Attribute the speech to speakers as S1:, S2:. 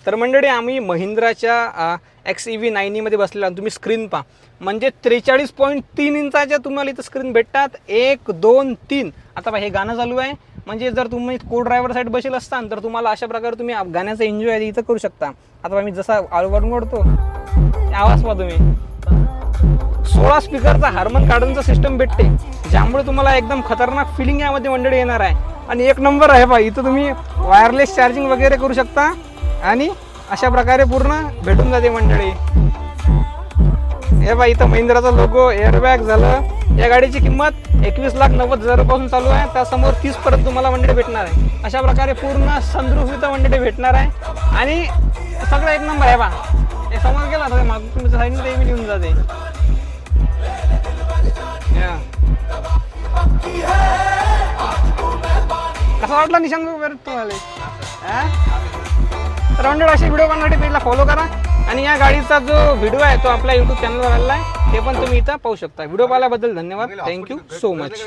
S1: तर मंडळी आम्ही महिंद्राच्या XEV9 मध्ये बसलेला. तुम्ही स्क्रीन पहा, म्हणजे 43.3 इंचाच्या तुम्हाला इथं स्क्रीन भेटतात. 1 2 3. आता हे गाणं चालू आहे, म्हणजे जर तुम्ही को ड्रायव्हर साईड बसेल असताल तर तुम्हाला अशा प्रकारे तुम्ही गाण्याचा एन्जॉय इथं करू शकता. आता मी जसा आवाज ओढतो, आवाज पहा तुम्ही. 16 स्पीकरचा हार्मन काढूनचा सिस्टम भेटते, ज्यामुळे तुम्हाला एकदम खतरनाक फिलिंग यामध्ये मंडळी येणार आहे. आणि एक नंबर आहे पहा, इथं तुम्ही वायरलेस चार्जिंग वगैरे करू शकता आणि अशा प्रकारे पूर्ण भेटून जाते मंडळी. हे बा इथं महिंद्राचा लोगो, एअरबॅग झालं. या गाडीची किंमत 21,90,000 पासून चालू आहे. त्यासमोर 30 पर्यंत तुम्हाला मंडळी भेटणार आहे. अशा प्रकारे पूर्ण सनरूफ इथं मंडळी भेटणार आहे आणि सगळं एक नंबर आहे बा. हे समोर गेला तर मागून तुमच्या साईडने ते येऊन जाते. कसा वाटला निशांत तुम्हाला? तर मंडळ असे व्हिडिओ बनवण्यासाठी पेजला फॉलो करा आणि या गाडीचा जो व्हिडिओ आहे तो आपल्या यूट्यूब चॅनलवर आलेला आहे, ते पण तुम्ही इथं पाहू शकता. व्हिडिओ पाहिल्याबद्दल धन्यवाद. Thank you so much.